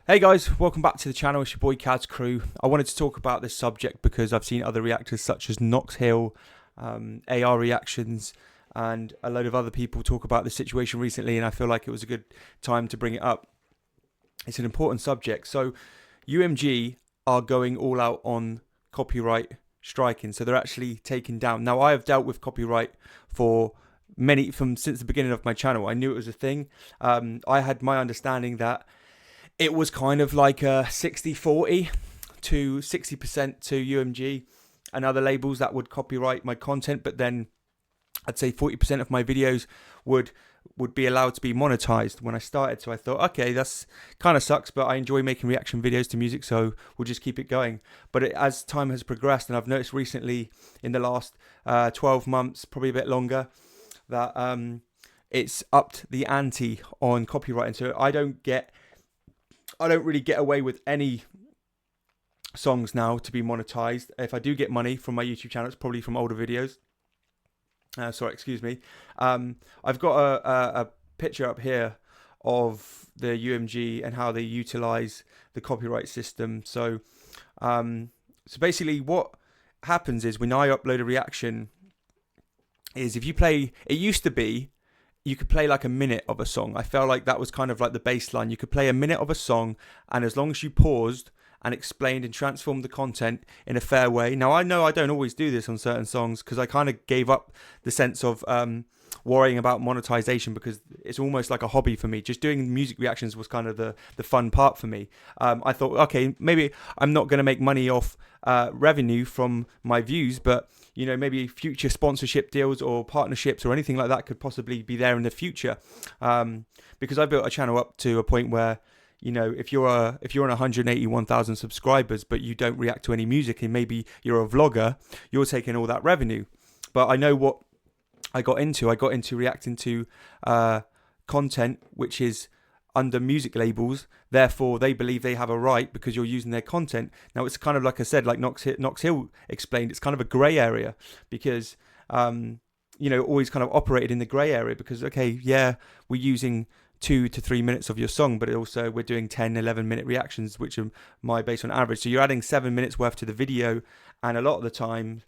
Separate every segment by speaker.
Speaker 1: Hey guys, welcome back to the channel. It's your boy Cads Crew. I wanted to talk about this subject because I've seen other reactors such as Nox Hill, AR Reactions, and a load of other people talk about the situation recently, and I feel like it was a good time to bring it up. It's an important subject. So, UMG are going all out on copyright striking, so they're actually taking down. Now, I have dealt with copyright for since the beginning of my channel. I knew it was a thing. I had my understanding that it was kind of like a 60-40 to 60% to UMG and other labels that would copyright my content, but then I'd say 40% of my videos would be allowed to be monetized when I started. So I thought, okay, that's kind of sucks, but I enjoy making reaction videos to music, so we'll just keep it going. But as time has progressed, and I've noticed recently in the last 12 months, probably a bit longer, that it's upped the ante on copywriting. So I don't really get away with any songs now to be monetized. If I do get money from my YouTube channel, it's probably from older videos. Excuse me. I've got a picture up here of the UMG and how they utilize the copyright system. So basically what happens is when I upload a reaction is if you play, it used to be you could play like a minute of a song. I felt like that was kind of like the baseline. You could play a minute of a song, and as long as you paused and explained and transformed the content in a fair way. Now, I know I don't always do this on certain songs because I kind of gave up the sense of worrying about monetization because it's almost like a hobby for me. Just doing music reactions was kind of the fun part for me. I thought, okay, maybe I'm not going to make money off revenue from my views, but maybe future sponsorship deals or partnerships or anything like that could possibly be there in the future. Because I built a channel up to a point where, if you're on 181,000 subscribers, but you don't react to any music and maybe you're a vlogger, you're taking all that revenue. But I know what I got into. I got into reacting to content which is under music labels, therefore they believe they have a right because you're using their content. Now it's kind of like I said, like Nox Hill explained, it's kind of a grey area because always kind of operated in the grey area because okay, yeah, we're using 2 to 3 minutes of your song, but also we're doing 10-11 minute reactions, which are my based on average. So you're adding 7 minutes worth to the video, and a lot of the time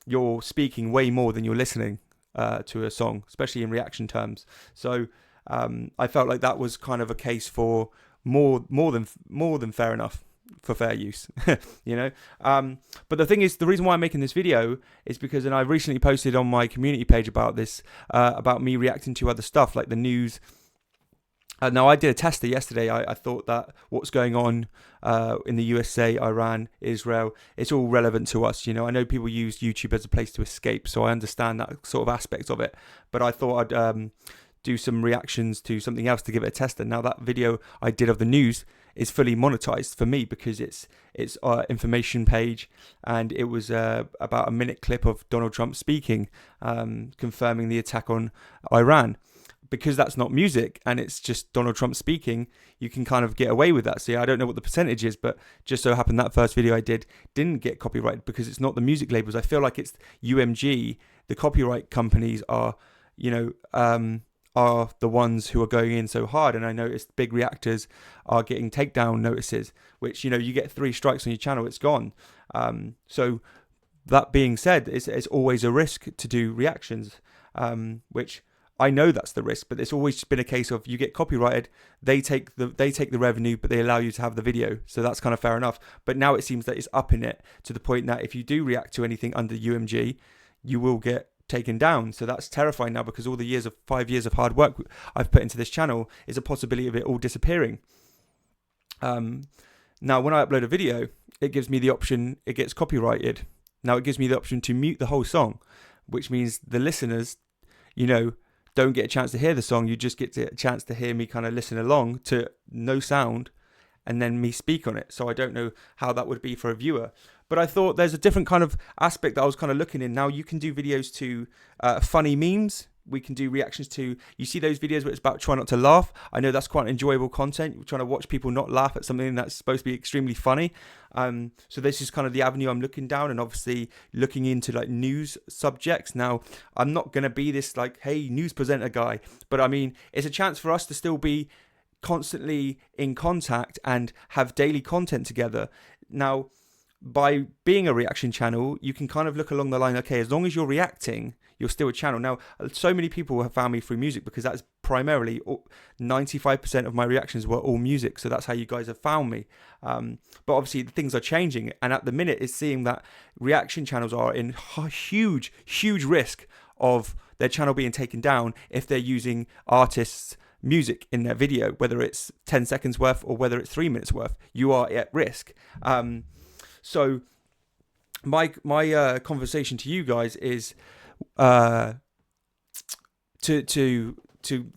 Speaker 1: you're speaking way more than you're listening to a song, especially in reaction terms. So I felt like that was kind of a case for more than fair enough for fair use, But the thing is, the reason why I'm making this video is because, and I recently posted on my community page about this, about me reacting to other stuff like the news. Now, I did a tester yesterday. I thought that what's going on in the USA, Iran, Israel, it's all relevant to us. I know people use YouTube as a place to escape, so I understand that sort of aspect of it. But I thought I'd do some reactions to something else to give it a test. And now that video I did of the news is fully monetized for me because it's information page, and it was about a minute clip of Donald Trump speaking, confirming the attack on Iran. Because that's not music and it's just Donald Trump speaking, you can kind of get away with that. See, I don't know what the percentage is, but just so happened that first video I did didn't get copyrighted because it's not the music labels. I feel like it's UMG, the copyright companies are the ones who are going in so hard. And I noticed big reactors are getting takedown notices, which, you get 3 strikes on your channel, it's gone. So that being said, it's always a risk to do reactions, which I know that's the risk, but it's always been a case of you get copyrighted, they take the revenue, but they allow you to have the video. So that's kind of fair enough. But now it seems that it's upping it to the point that if you do react to anything under UMG, you will get taken down. So that's terrifying now because all the 5 years of hard work I've put into this channel is a possibility of it all disappearing. Now when I upload a video, it gives me the option, it gets copyrighted. Now it gives me the option to mute the whole song, which means the listeners, don't get a chance to hear the song. You just get a chance to hear me kind of listen along to no sound and then me speak on it. So I don't know how that would be for a viewer. But I thought there's a different kind of aspect that I was kind of looking in. Now you can do videos to funny memes. We can do reactions to, you see those videos where it's about trying not to laugh. I know that's quite enjoyable content. You're trying to watch people not laugh at something that's supposed to be extremely funny. So this is kind of the avenue I'm looking down, and obviously looking into like news subjects. Now, I'm not going to be this like, hey, news presenter guy, but I mean, it's a chance for us to still be constantly in contact and have daily content together. Now, by being a reaction channel, you can kind of look along the line, okay, as long as you're reacting, you're still a channel. Now, so many people have found me through music because that's primarily 95% of my reactions were all music. So that's how you guys have found me. But obviously things are changing. And at the minute, it's seeing that reaction channels are in huge, huge risk of their channel being taken down if they're using artists' music in their video, whether it's 10 seconds worth or whether it's 3 minutes worth. You are at risk. So my conversation to you guys is to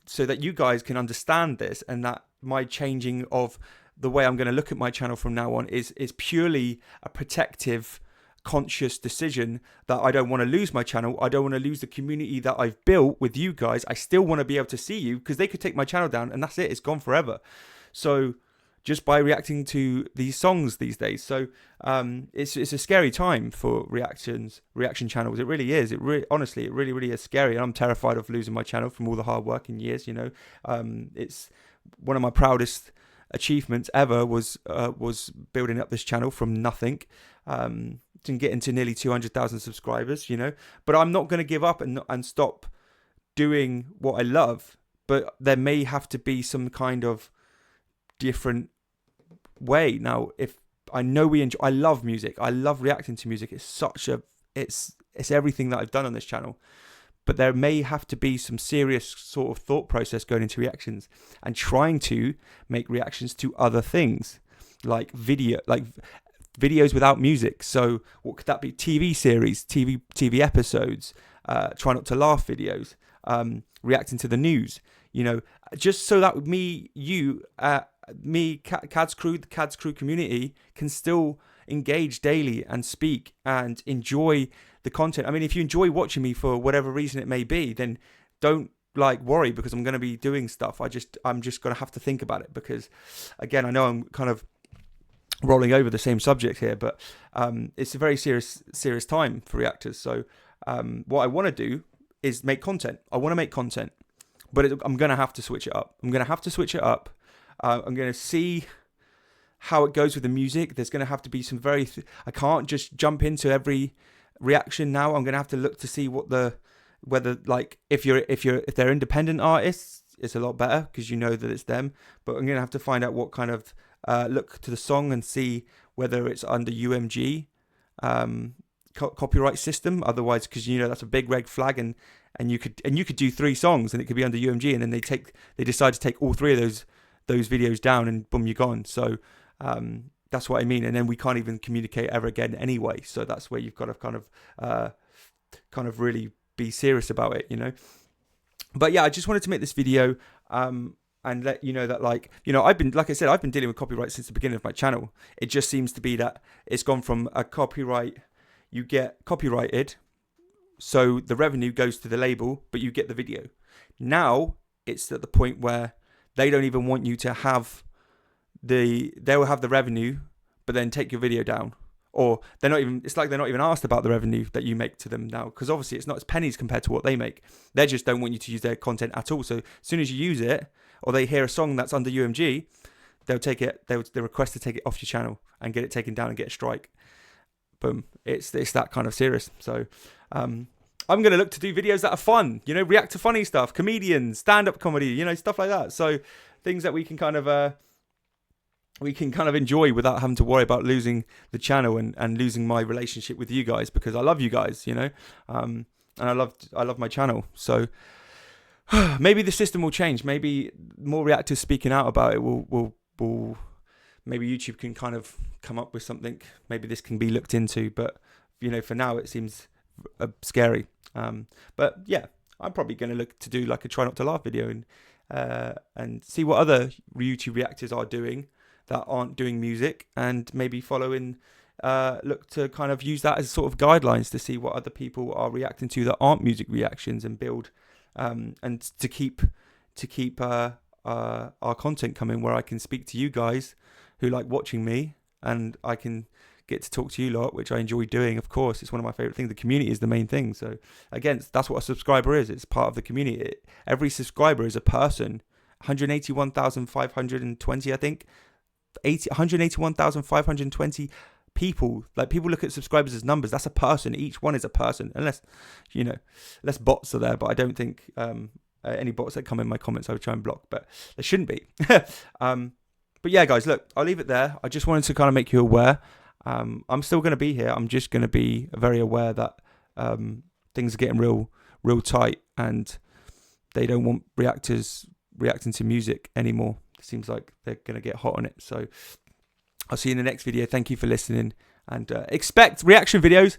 Speaker 1: so that you guys can understand this, and that my changing of the way I'm going to look at my channel from now on is purely a protective, conscious decision that I don't want to lose my channel. I don't want to lose the community that I've built with you guys. I still want to be able to see you, because they could take my channel down and that's it. It's gone forever. So just by reacting to these songs these days. So it's a scary time for reaction channels. It really is. Honestly, it really is scary. And I'm terrified of losing my channel from all the hard work and years. It's one of my proudest achievements ever was building up this channel from nothing. To get into nearly 200,000 subscribers. But I'm not going to give up and stop doing what I love. But there may have to be some kind of different way. Now, if I know I love music, I love reacting to music. It's everything that I've done on this channel. But there may have to be some serious sort of thought process going into reactions and trying to make reactions to other things like videos without music. So what could that be? TV series, TV episodes, try not to laugh videos, reacting to the news, just so that Cads Crew, the Cads Crew community can still engage daily and speak and enjoy the content. I mean, if you enjoy watching me for whatever reason it may be, then don't worry, because I'm going to be doing stuff. I'm just going to have to think about it, because again, I know I'm kind of rolling over the same subject here, but it's a very serious time for reactors. So what I want to do is make content. I want to make content, but I'm going to have to switch it up. I'm going to see how it goes with the music. There's going to have to be some I can't just jump into every reaction now. I'm going to have to look to see if they're independent artists, it's a lot better because you know that it's them. But I'm going to have to find out what kind of look to the song and see whether it's under UMG copyright system. Otherwise, because that's a big red flag, and you could do 3 songs and it could be under UMG, and then they decide to take all 3 of those videos down, and boom, you're gone. So that's what I mean. And then we can't even communicate ever again anyway. So that's where you've got to kind of really be serious about it, But yeah, I just wanted to make this video and let you know that, I've been dealing with copyright since the beginning of my channel. It just seems to be that it's gone from a copyright, you get copyrighted, so the revenue goes to the label, but you get the video. Now it's at the point where they don't even want you to have they will have the revenue, but then take your video down. Or they're not even asked about the revenue that you make to them now, because obviously it's pennies compared to what they make. They just don't want you to use their content at all. So as soon as you use it, or they hear a song that's under UMG, they'll request to take it off your channel and get it taken down and get a strike. Boom. It's that kind of serious. So I'm going to look to do videos that are fun, react to funny stuff, comedians, stand-up comedy, stuff like that. So things that we can kind of enjoy without having to worry about losing the channel and losing my relationship with you guys, because I love you guys, and I love my channel. So maybe the system will change. Maybe more reactors speaking out about it will maybe YouTube can kind of come up with something. Maybe this can be looked into, but for now it seems scary. But yeah, I'm probably going to look to do like a try not to laugh video and see what other YouTube reactors are doing that aren't doing music, and maybe look to kind of use that as sort of guidelines to see what other people are reacting to that aren't music reactions, and build and to keep our content coming, where I can speak to you guys who like watching me, and I can get to talk to you lot, which I enjoy doing. Of course, it's one of my favorite things. The community is the main thing. So again, that's what a subscriber is. It's part of the community. Every subscriber is a person, 181,520, I think. 181,520 people. Like, people look at subscribers as numbers. That's a person. Each one is a person. Unless bots are there, but I don't think any bots that come in my comments I would try and block, but there shouldn't be. But yeah, guys, look, I'll leave it there. I just wanted to kind of make you aware. I'm still going to be here. I'm just going to be very aware that things are getting real tight, and they don't want reactors reacting to music anymore. It seems like they're going to get hot on it. So I'll see you in the next video. Thank you for listening, and expect reaction videos,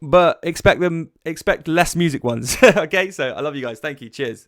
Speaker 1: but expect less music ones. Okay, so I love you guys. Thank you. Cheers.